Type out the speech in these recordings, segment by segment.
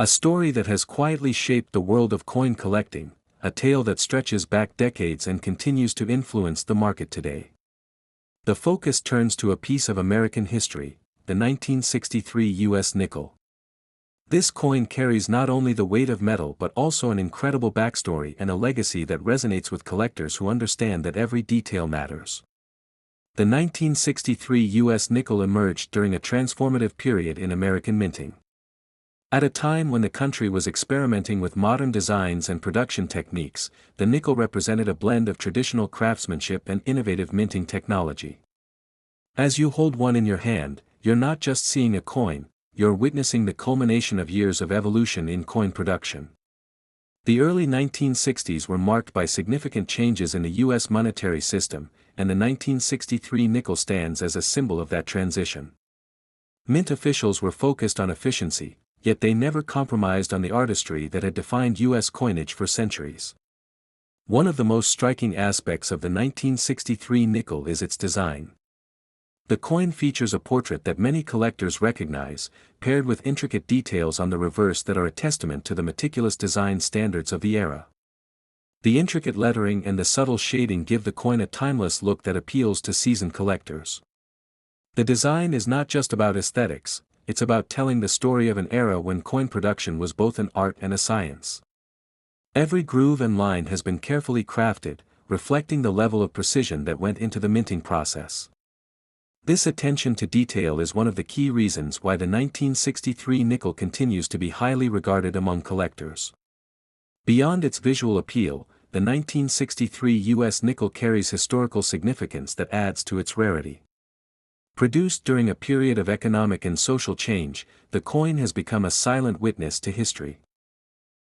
A story that has quietly shaped the world of coin collecting, a tale that stretches back decades and continues to influence the market today. The focus turns to a piece of American history, the 1963 U.S. nickel. This coin carries not only the weight of metal but also an incredible backstory and a legacy that resonates with collectors who understand that every detail matters. The 1963 U.S. nickel emerged during a transformative period in American minting. At a time when the country was experimenting with modern designs and production techniques, the nickel represented a blend of traditional craftsmanship and innovative minting technology. As you hold one in your hand, you're not just seeing a coin, you're witnessing the culmination of years of evolution in coin production. The early 1960s were marked by significant changes in the U.S. monetary system, and the 1963 nickel stands as a symbol of that transition. Mint officials were focused on efficiency, yet they never compromised on the artistry that had defined U.S. coinage for centuries. One of the most striking aspects of the 1963 nickel is its design. The coin features a portrait that many collectors recognize, paired with intricate details on the reverse that are a testament to the meticulous design standards of the era. The intricate lettering and the subtle shading give the coin a timeless look that appeals to seasoned collectors. The design is not just about aesthetics, it's about telling the story of an era when coin production was both an art and a science. Every groove and line has been carefully crafted, reflecting the level of precision that went into the minting process. This attention to detail is one of the key reasons why the 1963 nickel continues to be highly regarded among collectors. Beyond its visual appeal, the 1963 U.S. nickel carries historical significance that adds to its rarity. Produced during a period of economic and social change, the coin has become a silent witness to history.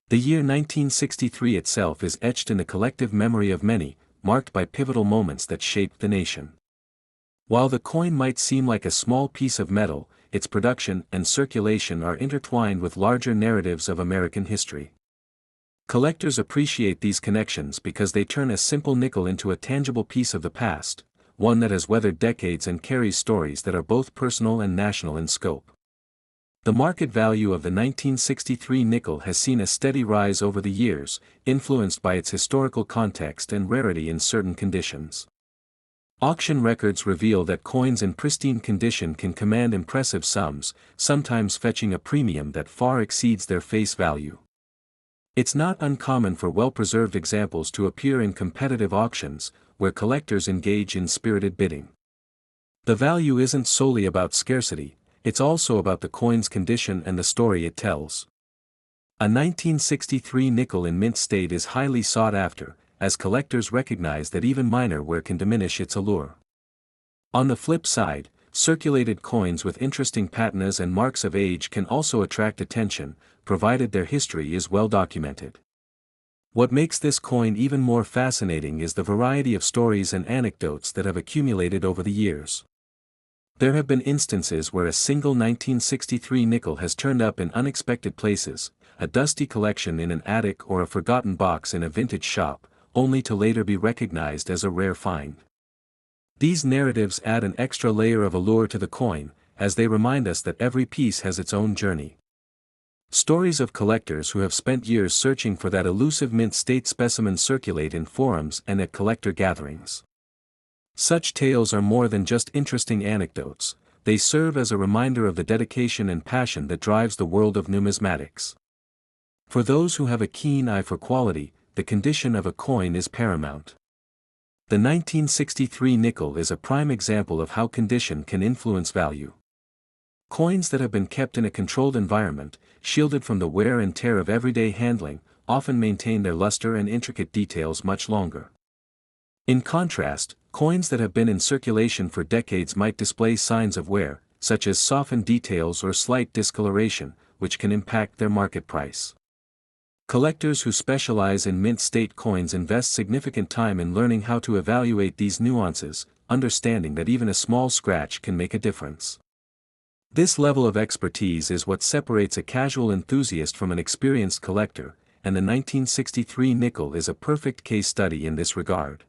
The year 1963 itself is etched in the collective memory of many, marked by pivotal moments that shaped the nation. While the coin might seem like a small piece of metal, its production and circulation are intertwined with larger narratives of American history. Collectors appreciate these connections because they turn a simple nickel into a tangible piece of the past, one that has weathered decades and carries stories that are both personal and national in scope. The market value of the 1963 nickel has seen a steady rise over the years, influenced by its historical context and rarity in certain conditions. Auction records reveal that coins in pristine condition can command impressive sums, sometimes fetching a premium that far exceeds their face value. It's not uncommon for well-preserved examples to appear in competitive auctions, where collectors engage in spirited bidding. The value isn't solely about scarcity, it's also about the coin's condition and the story it tells. A 1963 nickel in mint state is highly sought after, as collectors recognize that even minor wear can diminish its allure. On the flip side, circulated coins with interesting patinas and marks of age can also attract attention, provided their history is well documented. What makes this coin even more fascinating is the variety of stories and anecdotes that have accumulated over the years. There have been instances where a single 1963 nickel has turned up in unexpected places, a dusty collection in an attic or a forgotten box in a vintage shop, only to later be recognized as a rare find. These narratives add an extra layer of allure to the coin, as they remind us that every piece has its own journey. Stories of collectors who have spent years searching for that elusive mint state specimen circulate in forums and at collector gatherings. Such tales are more than just interesting anecdotes, they serve as a reminder of the dedication and passion that drives the world of numismatics. For those who have a keen eye for quality, the condition of a coin is paramount. The 1963 nickel is a prime example of how condition can influence value. Coins that have been kept in a controlled environment, shielded from the wear and tear of everyday handling, often maintain their luster and intricate details much longer. In contrast, coins that have been in circulation for decades might display signs of wear, such as softened details or slight discoloration, which can impact their market price. Collectors who specialize in mint state coins invest significant time in learning how to evaluate these nuances, understanding that even a small scratch can make a difference. This level of expertise is what separates a casual enthusiast from an experienced collector, and the 1963 nickel is a perfect case study in this regard.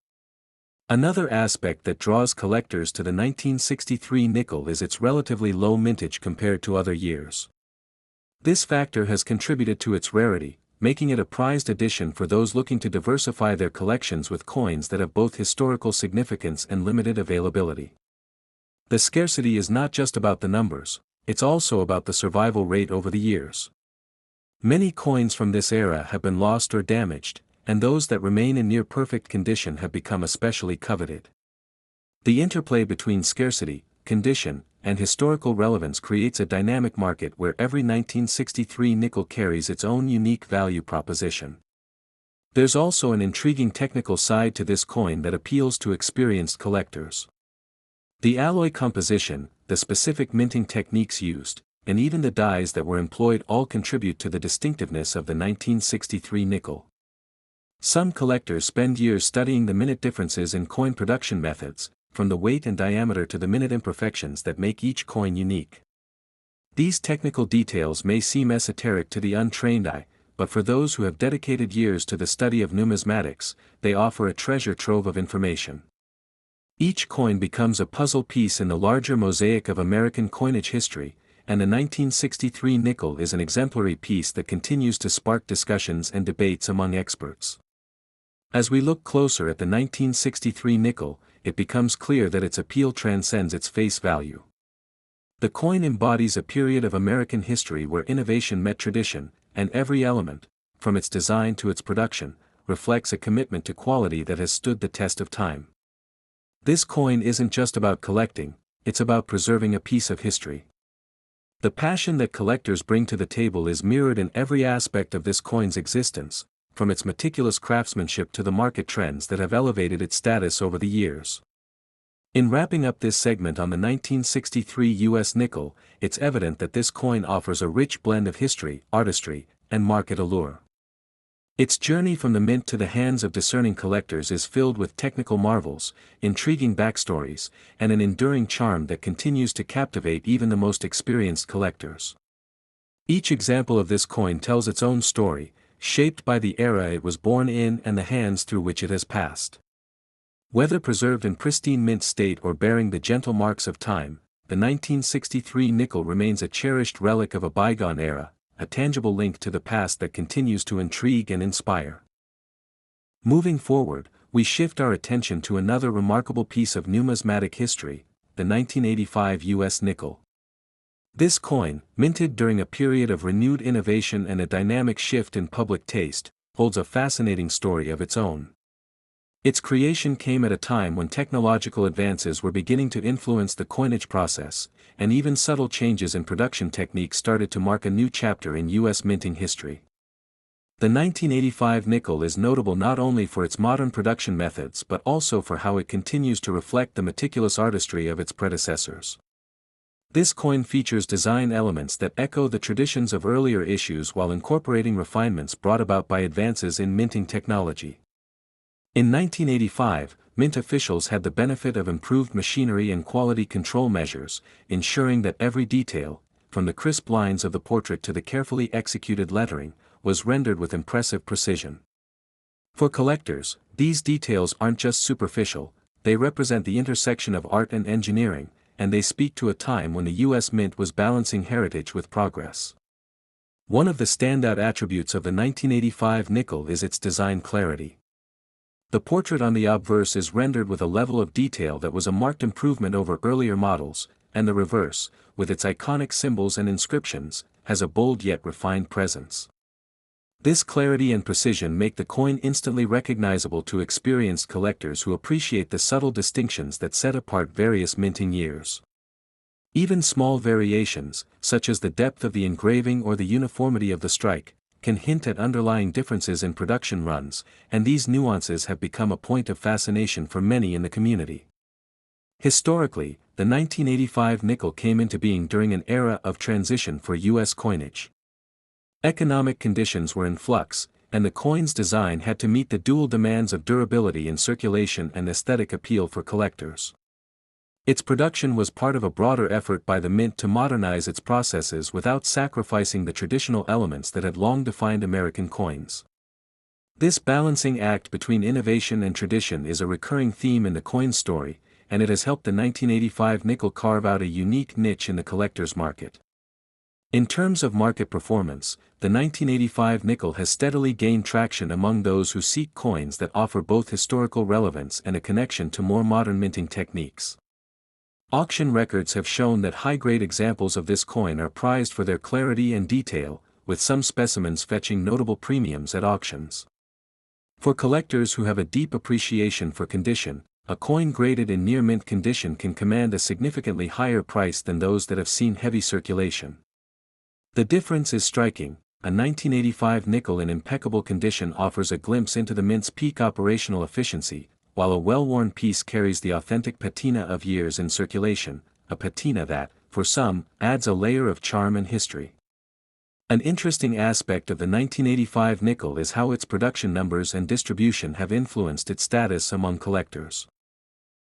Another aspect that draws collectors to the 1963 nickel is its relatively low mintage compared to other years. This factor has contributed to its rarity, making it a prized addition for those looking to diversify their collections with coins that have both historical significance and limited availability. The scarcity is not just about the numbers, it's also about the survival rate over the years. Many coins from this era have been lost or damaged, and those that remain in near-perfect condition have become especially coveted. The interplay between scarcity, condition, and historical relevance creates a dynamic market where every 1963 nickel carries its own unique value proposition. There's also an intriguing technical side to this coin that appeals to experienced collectors. The alloy composition, the specific minting techniques used, and even the dyes that were employed all contribute to the distinctiveness of the 1963 nickel. Some collectors spend years studying the minute differences in coin production methods, from the weight and diameter to the minute imperfections that make each coin unique. These technical details may seem esoteric to the untrained eye, but for those who have dedicated years to the study of numismatics, they offer a treasure trove of information. Each coin becomes a puzzle piece in the larger mosaic of American coinage history, and the 1963 nickel is an exemplary piece that continues to spark discussions and debates among experts. As we look closer at the 1963 nickel, it becomes clear that its appeal transcends its face value. The coin embodies a period of American history where innovation met tradition, and every element, from its design to its production, reflects a commitment to quality that has stood the test of time. This coin isn't just about collecting, it's about preserving a piece of history. The passion that collectors bring to the table is mirrored in every aspect of this coin's existence, from its meticulous craftsmanship to the market trends that have elevated its status over the years. In wrapping up this segment on the 1963 U.S. nickel, it's evident that this coin offers a rich blend of history, artistry, and market allure. Its journey from the mint to the hands of discerning collectors is filled with technical marvels, intriguing backstories, and an enduring charm that continues to captivate even the most experienced collectors. Each example of this coin tells its own story, shaped by the era it was born in and the hands through which it has passed. Whether preserved in pristine mint state or bearing the gentle marks of time, the 1963 nickel remains a cherished relic of a bygone era, a tangible link to the past that continues to intrigue and inspire. Moving forward, we shift our attention to another remarkable piece of numismatic history, the 1985 U.S. nickel. This coin, minted during a period of renewed innovation and a dynamic shift in public taste, holds a fascinating story of its own. Its creation came at a time when technological advances were beginning to influence the coinage process, and even subtle changes in production techniques started to mark a new chapter in U.S. minting history. The 1985 nickel is notable not only for its modern production methods but also for how it continues to reflect the meticulous artistry of its predecessors. This coin features design elements that echo the traditions of earlier issues while incorporating refinements brought about by advances in minting technology. In 1985, mint officials had the benefit of improved machinery and quality control measures, ensuring that every detail, from the crisp lines of the portrait to the carefully executed lettering, was rendered with impressive precision. For collectors, these details aren't just superficial, they represent the intersection of art and engineering, and they speak to a time when the U.S. Mint was balancing heritage with progress. One of the standout attributes of the 1985 nickel is its design clarity. The portrait on the obverse is rendered with a level of detail that was a marked improvement over earlier models, and the reverse, with its iconic symbols and inscriptions, has a bold yet refined presence. This clarity and precision make the coin instantly recognizable to experienced collectors who appreciate the subtle distinctions that set apart various minting years. Even small variations, such as the depth of the engraving or the uniformity of the strike, can hint at underlying differences in production runs, and these nuances have become a point of fascination for many in the community. Historically, the 1985 nickel came into being during an era of transition for U.S. coinage. Economic conditions were in flux, and the coin's design had to meet the dual demands of durability in circulation and aesthetic appeal for collectors. Its production was part of a broader effort by the mint to modernize its processes without sacrificing the traditional elements that had long defined American coins. This balancing act between innovation and tradition is a recurring theme in the coin story, and it has helped the 1985 nickel carve out a unique niche in the collector's market. In terms of market performance, the 1985 nickel has steadily gained traction among those who seek coins that offer both historical relevance and a connection to more modern minting techniques. Auction records have shown that high-grade examples of this coin are prized for their clarity and detail, with some specimens fetching notable premiums at auctions. For collectors who have a deep appreciation for condition, a coin graded in near-mint condition can command a significantly higher price than those that have seen heavy circulation. The difference is striking. A 1985 nickel in impeccable condition offers a glimpse into the mint's peak operational efficiency, while a well-worn piece carries the authentic patina of years in circulation, a patina that, for some, adds a layer of charm and history. An interesting aspect of the 1985 nickel is how its production numbers and distribution have influenced its status among collectors.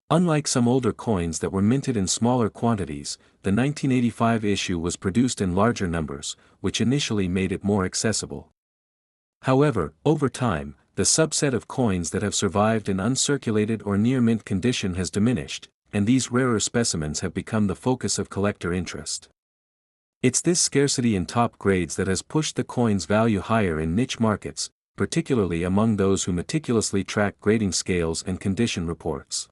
Unlike some older coins that were minted in smaller quantities, the 1985 issue was produced in larger numbers, which initially made it more accessible. However, over time, the subset of coins that have survived in uncirculated or near-mint condition has diminished, and these rarer specimens have become the focus of collector interest. It's this scarcity in top grades that has pushed the coin's value higher in niche markets, particularly among those who meticulously track grading scales and condition reports.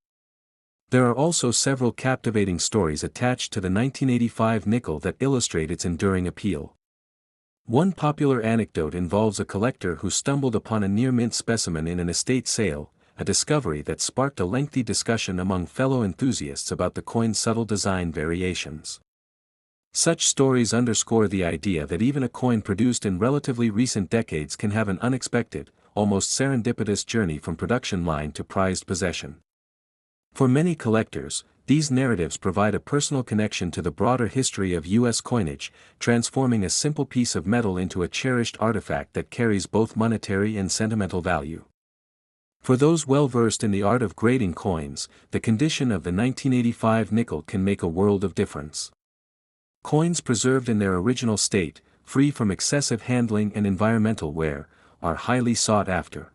There are also several captivating stories attached to the 1985 nickel that illustrate its enduring appeal. One popular anecdote involves a collector who stumbled upon a near-mint specimen in an estate sale, a discovery that sparked a lengthy discussion among fellow enthusiasts about the coin's subtle design variations. Such stories underscore the idea that even a coin produced in relatively recent decades can have an unexpected, almost serendipitous journey from production line to prized possession. For many collectors, these narratives provide a personal connection to the broader history of U.S. coinage, transforming a simple piece of metal into a cherished artifact that carries both monetary and sentimental value. For those well-versed in the art of grading coins, the condition of the 1985 nickel can make a world of difference. Coins preserved in their original state, free from excessive handling and environmental wear, are highly sought after.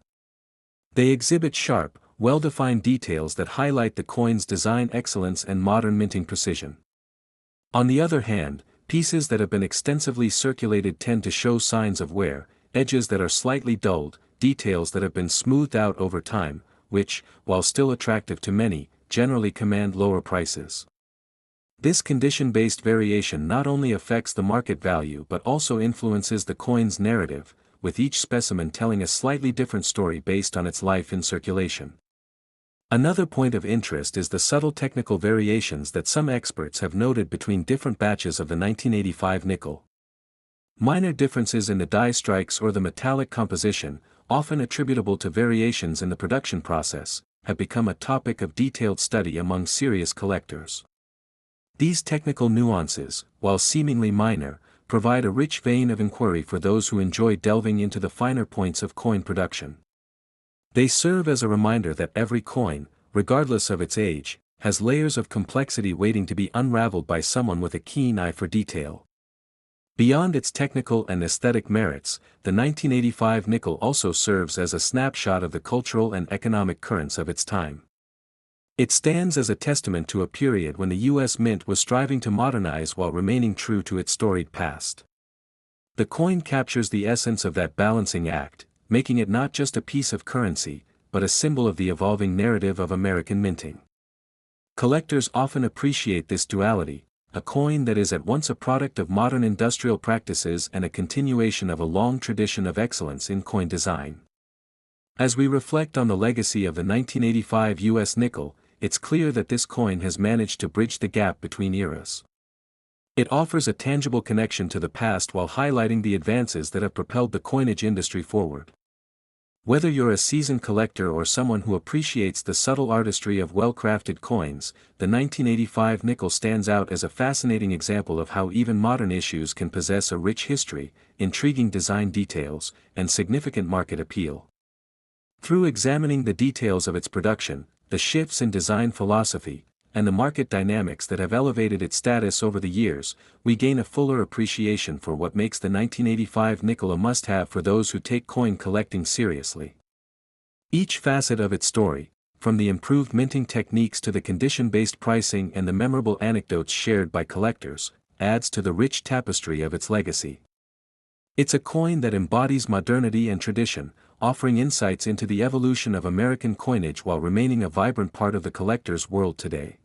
They exhibit sharp, well-defined details that highlight the coin's design excellence and modern minting precision. On the other hand, pieces that have been extensively circulated tend to show signs of wear, edges that are slightly dulled, details that have been smoothed out over time, which, while still attractive to many, generally command lower prices. This condition-based variation not only affects the market value but also influences the coin's narrative, with each specimen telling a slightly different story based on its life in circulation. Another point of interest is the subtle technical variations that some experts have noted between different batches of the 1985 nickel. Minor differences in the die strikes or the metallic composition, often attributable to variations in the production process, have become a topic of detailed study among serious collectors. These technical nuances, while seemingly minor, provide a rich vein of inquiry for those who enjoy delving into the finer points of coin production. They serve as a reminder that every coin, regardless of its age, has layers of complexity waiting to be unraveled by someone with a keen eye for detail. Beyond its technical and aesthetic merits, the 1985 nickel also serves as a snapshot of the cultural and economic currents of its time. It stands as a testament to a period when the U.S. Mint was striving to modernize while remaining true to its storied past. The coin captures the essence of that balancing act, making it not just a piece of currency, but a symbol of the evolving narrative of American minting. Collectors often appreciate this duality, a coin that is at once a product of modern industrial practices and a continuation of a long tradition of excellence in coin design. As we reflect on the legacy of the 1985 U.S. nickel, it's clear that this coin has managed to bridge the gap between eras. It offers a tangible connection to the past while highlighting the advances that have propelled the coinage industry forward. Whether you're a seasoned collector or someone who appreciates the subtle artistry of well-crafted coins, the 1985 nickel stands out as a fascinating example of how even modern issues can possess a rich history, intriguing design details, and significant market appeal. Through examining the details of its production, the shifts in design philosophy, and the market dynamics that have elevated its status over the years, we gain a fuller appreciation for what makes the 1985 nickel a must-have for those who take coin collecting seriously. Each facet of its story, from the improved minting techniques to the condition-based pricing and the memorable anecdotes shared by collectors, adds to the rich tapestry of its legacy. It's a coin that embodies modernity and tradition, offering insights into the evolution of American coinage while remaining a vibrant part of the collector's world today.